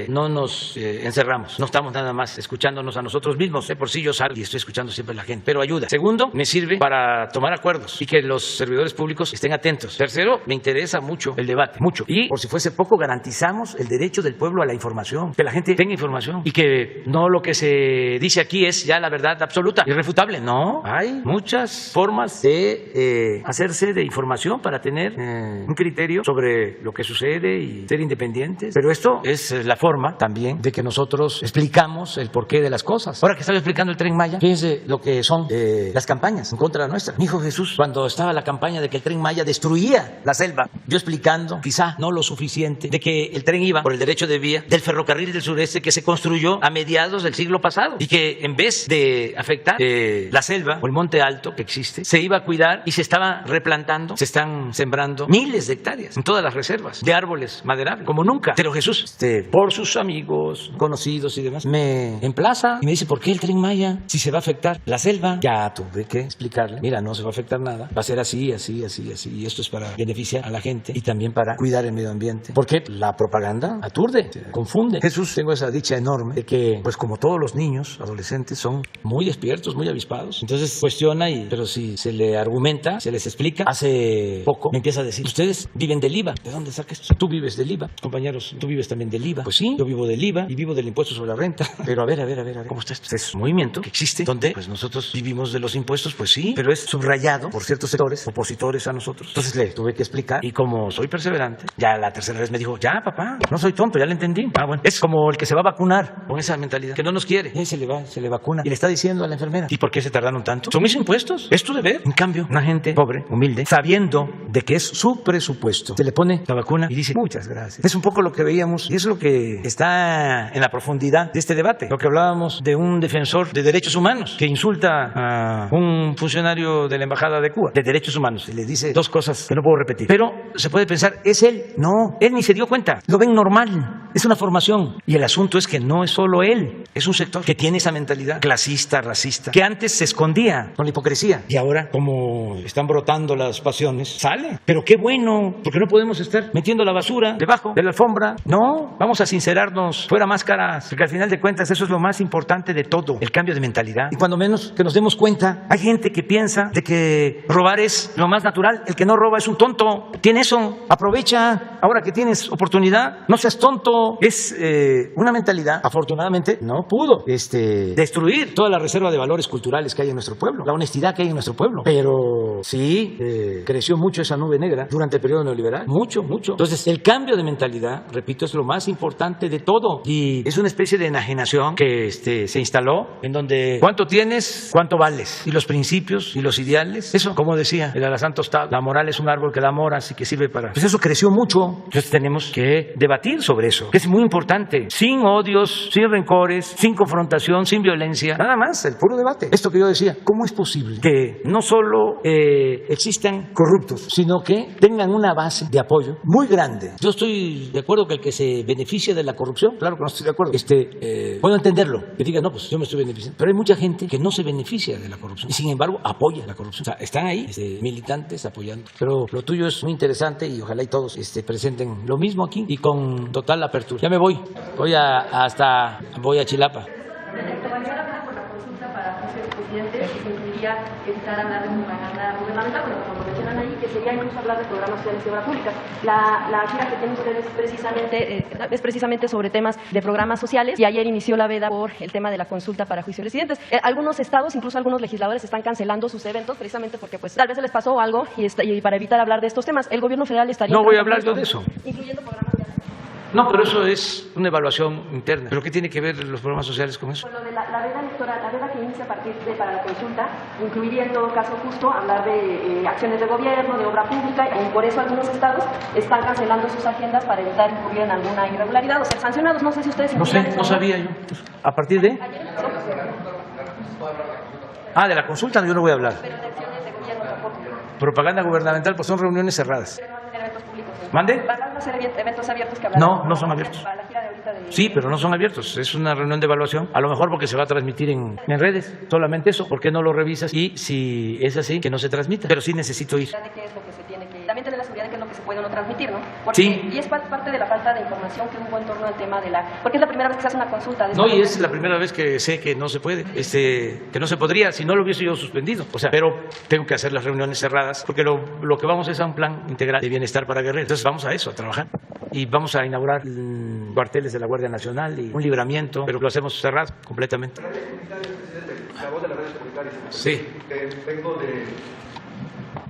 no nos encerramos, no estamos nada más escuchándonos a nosotros mismos. Por sí yo salgo y estoy escuchando siempre a la gente, pero ayuda. Segundo, me sirve para tomar acuerdos y que los servidores públicos estén atentos. Tercero, me interesa mucho el debate, mucho. Y por si fuese poco, garantizamos el derecho del pueblo a la información, que la gente tenga información y que no lo que se dice aquí es ya la verdad absoluta, irrefutable. No, hay muchas formas de hacerse de información para tener un criterio sobre lo que sucede y ser independientes. Pero esto es la forma también de que nosotros explicamos el porqué de las cosas. Ahora que estaba explicando el Tren Maya, fíjense lo que son las campañas en contra nuestra. Mi hijo Jesús, cuando estaba la campaña de que el Tren Maya destruía la selva, yo explicando, quizá no lo suficiente, de que el tren iba por el derecho de vía del ferrocarril del sureste que se construyó a mediados del siglo pasado y que en vez de afectar la selva o el monte alto que existe, se iba a cuidar y se estaba replantando, se están sembrando miles de hectáreas en todas las reservas de árboles maderables, como nunca. Pero Jesús, por sus amigos, conocidos y demás, me emplaza y me dice, ¿por qué el Tren Maya? Si se va a afectar la selva. Ya tuve que explicarle, mira, no se va a afectar nada, va a ser así, así, así, así, y esto es para beneficiar a la gente y también para cuidar el medio ambiente, porque la propaganda aturde, confunde. Jesús, tengo esa dicha enorme de que, pues como todos los niños, adolescentes, son muy despiertos, muy avispados, entonces cuestiona, pero si se le argumenta, se les explica. Hace poco me empieza a decir, ustedes viven del IVA, ¿de dónde saca esto? Tú vives del IVA, compañeros, tú vives también del IVA. Pues sí, yo vivo del IVA y vivo del impuesto sobre la renta, pero a ver, ¿cómo está esto? Es un movimiento que existe donde pues nosotros vivimos de los impuestos, pues sí, pero es subrayado por ciertos sectores opositores a nosotros. Entonces le tuve que explicar y como soy perseverante, ya la tercera vez me dijo, ya papá, no soy tonto, ya le entendí. Ah, bueno, es como el que se va a vacunar con esa mentalidad, que no nos quiere, y se le vacuna y le está diciendo a la enfermera, ¿y por qué se tardaron tanto? Son mis impuestos, es tu deber. En cambio, una gente pobre, humilde, sabiendo de que es su presupuesto, se le pone la vacuna y dice, muchas gracias. Es un poco lo que veíamos y es lo que está en la profundidad de este debate, lo que hablábamos de un defensor de derechos humanos que insulta a un funcionario de la Embajada de Cuba de derechos humanos y le dice 2 cosas que no puedo repetir, pero se puede pensar, ¿es él? No, él ni se dio cuenta, lo ven normal, es una formación y el asunto es que no es solo él, es un sector que tiene esa mentalidad clasista, racista, que antes se escondía con la hipocresía y ahora, como están brotando las pasiones, sale. Pero qué bueno, porque no podemos estar metiendo la basura debajo de la alfombra. No, vamos a sincerarnos, fuera máscaras, porque al final de cuentas eso es lo más importante de todo, el cambio de mentalidad. Y cuando menos que nos demos cuenta, hay gente que piensa de que robar es lo más natural, el que no roba es un tonto. Tiene eso, aprovecha, ahora que tienes oportunidad, no seas tonto. Es una mentalidad, afortunadamente, no pudo destruir toda la reserva de valores culturales que hay en nuestro pueblo, la honestidad que hay en nuestro pueblo. Pero sí, creció mucho esa nube negra durante el periodo neoliberal, mucho. Entonces, el cambio de mentalidad, repito, es lo más importante de todo. Y es una especie de enajenación que se instaló en donde cuánto tienes, cuánto vales. Y los principios y los ideales, eso, como decía el alazán tostado, la moral es un árbol que da moras y que sirve para... Pues eso creció mucho. Entonces tenemos que debatir sobre eso. Es muy importante. Sin odios, sin rencores, sin confrontación, sin violencia. Nada más, el puro debate. Esto que yo decía, ¿cómo es posible que no solo existan corruptos, sino que tengan una base de apoyo muy grande? Yo estoy de acuerdo que el que se beneficia de la corrupción, claro que no estoy de acuerdo, puedo entenderlo, que diga, no, pues yo me estoy beneficiando, pero hay mucha gente que no se beneficia de la corrupción y sin embargo apoya la corrupción. O sea, están ahí militantes apoyando, pero lo tuyo es muy interesante y ojalá y todos presenten lo mismo aquí y con total apertura. Ya me voy a Chilapa. Evitar hablar de propaganda gubernamental, bueno, como lo mencionan ahí, que sería incluso hablar de programas sociales y obra pública. La gira que tienen ustedes es precisamente sobre temas de programas sociales y ayer inició la veda por el tema de la consulta para juicio de residentes. Algunos estados, incluso algunos legisladores están cancelando sus eventos precisamente porque pues tal vez se les pasó algo y para evitar hablar de estos temas. El gobierno federal estaría... No voy a hablar yo de eso. Incluyendo programas sociales. No, pero eso es una evaluación interna. ¿Pero qué tiene que ver los programas sociales con eso? Pues lo de la veda electoral, la veda que inicia a partir de para la consulta, incluiría en todo caso justo hablar de acciones de gobierno, de obra pública, y por eso algunos estados están cancelando sus agendas para evitar incurrir en alguna irregularidad o ser sancionados. No sé si ustedes... No sé, no sabía yo. ¿A partir de? De la consulta yo no voy a hablar. Pero de acciones de gobierno tampoco. Propaganda gubernamental, pues son reuniones cerradas. Pero no van a ser eventos públicos. ¿Mande? ¿Van a ser eventos abiertos que hablan? No son abiertos. Para la gira de ahorita de Sí, pero no son abiertos. Es una reunión de evaluación. A lo mejor porque se va a transmitir en redes. Solamente eso. ¿Por qué no lo revisas? Y si es así, que no se transmita. Pero sí necesito ir. ¿De qué es lo que se tiene que... También tener la seguridad de qué es lo que se puede o no transmitir, ¿no? Porque, Sí. Y es parte de la falta de información que hubo en torno al tema de la... Porque es la primera vez que se hace una consulta. No, y es la primera vez que sé que no se puede, que no se podría, si no lo hubiese yo suspendido. O sea, pero tengo que hacer las reuniones cerradas, porque lo que vamos es a un plan integral de bienestar para Guerrero. Entonces vamos a eso, a trabajar. Y vamos a inaugurar cuarteles de la Guardia Nacional y un libramiento, pero lo hacemos cerrado completamente. La voz de las redes comunitarias. Sí.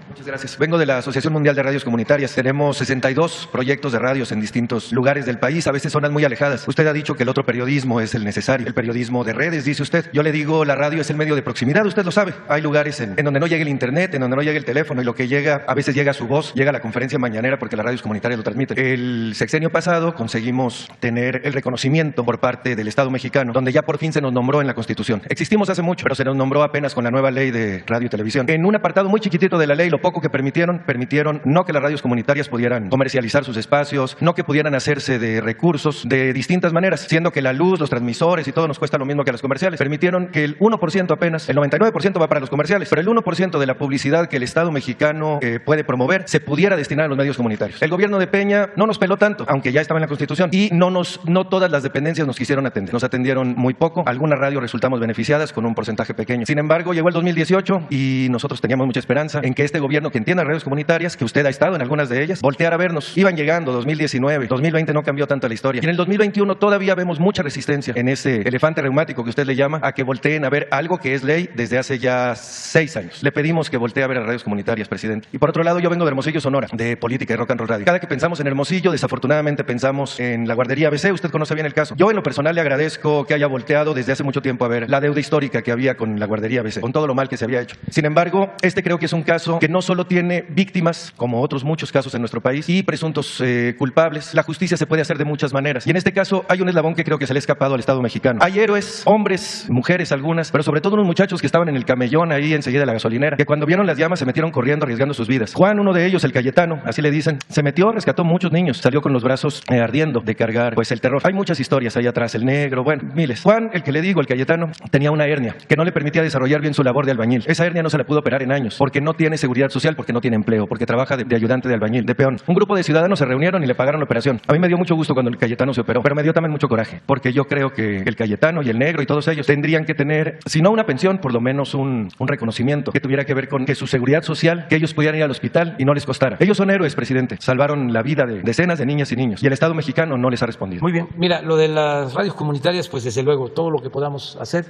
Muchas gracias. Vengo de la Asociación Mundial de Radios Comunitarias. Tenemos 62 proyectos de radios en distintos lugares del país, a veces zonas muy alejadas. Usted ha dicho que el otro periodismo es el necesario, el periodismo de redes, dice usted. Yo le digo, la radio es el medio de proximidad, usted lo sabe. Hay lugares en donde no llega el internet, en donde no llega el teléfono, y lo que llega, a veces llega su voz, llega la conferencia mañanera porque las radios comunitarias lo transmiten. El sexenio pasado conseguimos tener el reconocimiento por parte del Estado mexicano, donde ya por fin se nos nombró en la Constitución. Existimos hace mucho, pero se nos nombró apenas con la nueva ley de radio y televisión. En un apartado muy chiquitito de la ley, lo poco que permitieron no que las radios comunitarias pudieran comercializar sus espacios, no que pudieran hacerse de recursos de distintas maneras, siendo que la luz, los transmisores y todo nos cuesta lo mismo que a los comerciales. Permitieron que el 1% apenas, el 99% va para los comerciales, pero el 1% de la publicidad que el Estado mexicano puede promover se pudiera destinar a los medios comunitarios. El gobierno de Peña no nos peló tanto, aunque ya estaba en la Constitución, y no todas las dependencias nos quisieron atender. Nos atendieron muy poco, algunas radios resultamos beneficiadas con un porcentaje pequeño. Sin embargo, llegó el 2018 y nosotros teníamos mucha esperanza en que este gobierno, que entienda redes comunitarias, que usted ha estado en algunas de ellas, volteara a vernos. Iban llegando 2019, 2020 no cambió tanto la historia. Y en el 2021 todavía vemos mucha resistencia en ese elefante reumático que usted le llama, a que volteen a ver algo que es ley desde hace ya 6 años. Le pedimos que voltee a ver a radios comunitarias, presidente. Y por otro lado, yo vengo de Hermosillo, Sonora, de política y rock and roll radio. Cada que pensamos en Hermosillo, desafortunadamente pensamos en la guardería ABC. Usted conoce bien el caso. Yo en lo personal le agradezco que haya volteado desde hace mucho tiempo a ver la deuda histórica que había con la guardería ABC, con todo lo mal que se había hecho. Sin embargo, este creo que es un caso que no solo tiene víctimas, como otros muchos casos en nuestro país, y presuntos culpables. La justicia se puede hacer de muchas maneras. Y en este caso hay un eslabón que creo que se le ha escapado al Estado mexicano. Hay héroes, hombres, mujeres algunas, pero sobre todo unos muchachos que estaban en el camellón ahí enseguida de la gasolinera, que cuando vieron las llamas se metieron corriendo arriesgando sus vidas. Juan, uno de ellos, el Cayetano, así le dicen, se metió, rescató muchos niños, salió con los brazos ardiendo de cargar pues el terror. Hay muchas historias ahí atrás, el negro, bueno, miles. Juan, el que le digo, el Cayetano, tenía una hernia que no le permitía desarrollar bien su labor de albañil. Esa hernia no se la pudo operar en años, porque no tiene seguridad social, porque no tiene empleo, porque trabaja de ayudante de albañil, de peón. Un grupo de ciudadanos se reunieron y le pagaron la operación. A mí me dio mucho gusto cuando el Cayetano se operó, pero me dio también mucho coraje, porque yo creo que el Cayetano y el negro y todos ellos tendrían que tener, si no una pensión, por lo menos un reconocimiento que tuviera que ver con que su seguridad social, que ellos pudieran ir al hospital y no les costara. Ellos son héroes, presidente. Salvaron la vida de decenas de niñas y niños, y el Estado mexicano no les ha respondido. Muy bien. Mira, lo de las radios comunitarias, pues desde luego, todo lo que podamos hacer,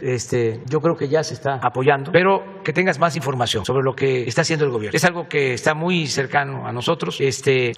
yo creo que ya se está apoyando, pero que tengas más información sobre lo que está haciendo el gobierno. Es algo que está muy cercano a nosotros.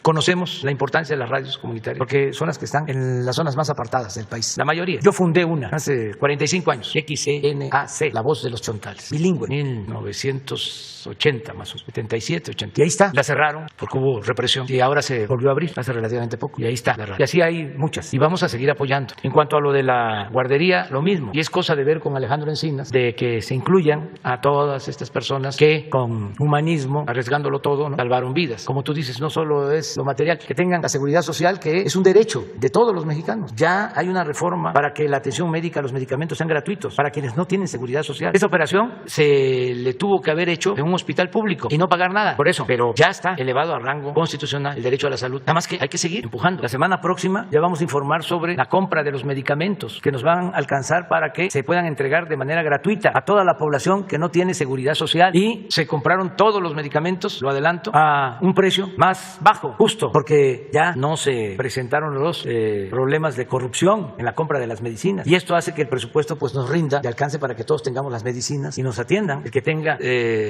Conocemos la importancia de las radios comunitarias, porque son las que están en las zonas más apartadas del país. La mayoría. Yo fundé una hace 45 años, XCNAC, La Voz de los Chontales, bilingüe, 1980 más o menos, 77, 80. Y ahí está. La cerraron porque hubo represión y ahora se volvió a abrir hace relativamente poco. Y ahí está la radio. Y así hay muchas. Y vamos a seguir apoyando. En cuanto a lo de la guardería, lo mismo. Y es cosa de ver con Alejandro Encinas, de que se incluyan a todas estas personas que con humanismo, arriesgándolo todo, ¿no?, salvaron vidas. Como tú dices, no solo es lo material, que tengan la seguridad social, que es un derecho de todos los mexicanos. Ya hay una reforma para que la atención médica, los medicamentos sean gratuitos para quienes no tienen seguridad social. Esa operación se le tuvo que haber hecho en un hospital público y no pagar nada por eso, pero ya está elevado a rango constitucional el derecho a la salud. Nada más que hay que seguir empujando. La semana próxima ya vamos a informar sobre la compra de los medicamentos que nos van a alcanzar para que se puedan entregar de manera gratuita a toda la población que no tiene seguridad social, y se compraron todos los medicamentos, lo adelanto, a un precio más bajo, justo porque ya no se presentaron los problemas de corrupción en la compra de las medicinas, y esto hace que el presupuesto pues nos rinda y alcance para que todos tengamos las medicinas y nos atiendan. El que tenga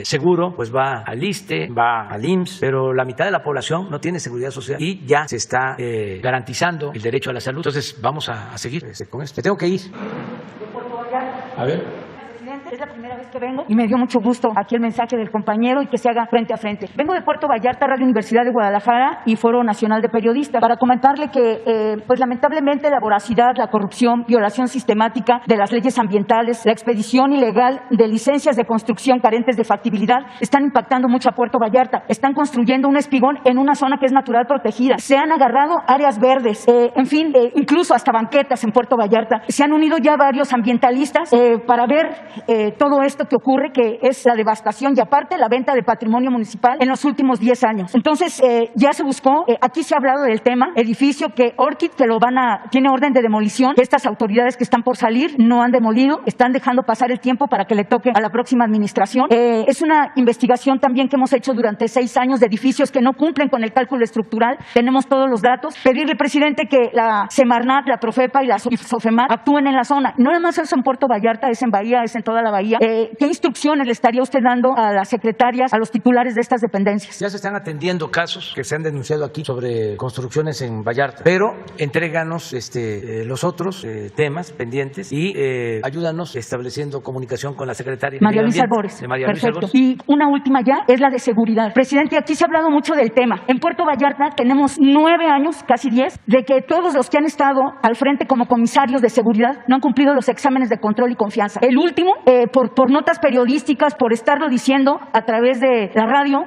seguro pues va al ISSSTE, va al IMSS, pero la mitad de la población no tiene seguridad social y ya se está garantizando el derecho a la salud. Entonces vamos a seguir con esto. Me tengo que ir. A ver. presidente. Es la primera vez que vengo y me dio mucho gusto aquí el mensaje del compañero y que se haga frente a frente. Vengo de Puerto Vallarta, Radio Universidad de Guadalajara y Foro Nacional de Periodistas para comentarle que, pues lamentablemente, la voracidad, la corrupción, violación sistemática de las leyes ambientales, la expedición ilegal de licencias de construcción carentes de factibilidad están impactando mucho a Puerto Vallarta. Están construyendo un espigón en una zona que es natural protegida. Se han agarrado áreas verdes, incluso hasta banquetas en Puerto Vallarta. Se han unido ya varios ambientalistas para ver todo esto que ocurre, que es la devastación y aparte la venta de patrimonio municipal en los últimos 10 años. Entonces, ya se buscó, aquí se ha hablado del tema, edificio que Orchid, que tiene orden de demolición, que estas autoridades que están por salir no han demolido, están dejando pasar el tiempo para que le toque a la próxima administración. Es una investigación también que hemos hecho durante 6 años de edificios que no cumplen con el cálculo estructural. Tenemos todos los datos. Pedirle, presidente, que la Semarnat, la Profepa y la Sofemar actúen en la zona. No nada más es en Puerto Vallarta, es en Bahía, es en toda la Bahía. ¿Qué instrucciones le estaría usted dando a las secretarias, a los titulares de estas dependencias? Ya se están atendiendo casos que se han denunciado aquí sobre construcciones en Vallarta, pero entréganos los otros temas pendientes y ayúdanos estableciendo comunicación con la secretaria María Luisa Medio Albores. Ambiente, de María Luisa Perfecto. Albores. Y una última ya es la de seguridad. Presidente, aquí se ha hablado mucho del tema. En Puerto Vallarta tenemos 9 años, casi 10, de que todos los que han estado al frente como comisarios de seguridad no han cumplido los exámenes de control y confianza. El último, por notas periodísticas, por estarlo diciendo a través de la radio,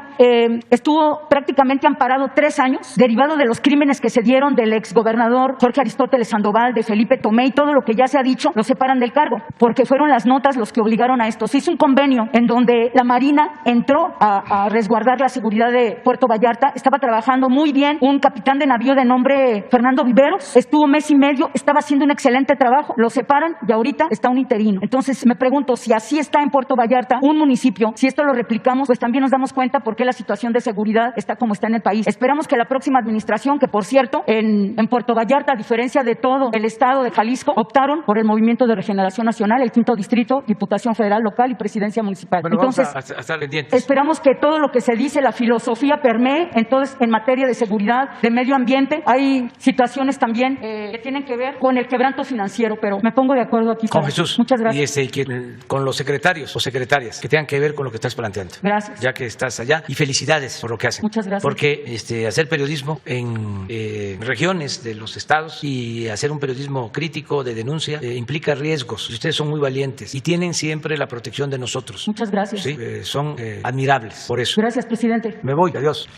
estuvo prácticamente amparado 3 años, derivado de los crímenes que se dieron del exgobernador Jorge Aristóteles Sandoval, de Felipe Tomé, y todo lo que ya se ha dicho, lo separan del cargo, porque fueron las notas los que obligaron a esto. Se hizo un convenio en donde la Marina entró a resguardar la seguridad de Puerto Vallarta. Estaba trabajando muy bien un capitán de navío de nombre Fernando Viveros, estuvo 1 mes y medio, estaba haciendo un excelente trabajo, lo separan y ahorita está un interino. Entonces me pregunto, si así está en Puerto Vallarta, un municipio, si esto lo replicamos, pues también nos damos cuenta por qué la situación de seguridad está como está en el país. Esperamos que la próxima administración, que por cierto, en Puerto Vallarta, a diferencia de todo el estado de Jalisco, optaron por el Movimiento de Regeneración Nacional, el 5º Distrito, Diputación Federal, Local y Presidencia Municipal. Bueno, entonces, vamos a estar pendientes. esperamos que todo lo que se dice, la filosofía permee entonces en materia de seguridad, de medio ambiente. Hay situaciones también que tienen que ver con el quebranto financiero, pero me pongo de acuerdo aquí Con Jesús. Muchas gracias. Y con los secretarios o secretarias que tengan que ver con lo que estás planteando. Gracias. Ya que estás allá. Y felicidades por lo que hacen. Muchas gracias. Porque hacer periodismo en regiones de los estados y hacer un periodismo crítico de denuncia implica riesgos. Y ustedes son muy valientes y tienen siempre la protección de nosotros. Muchas gracias. Sí, son admirables por eso. Gracias, presidente. Me voy. Adiós.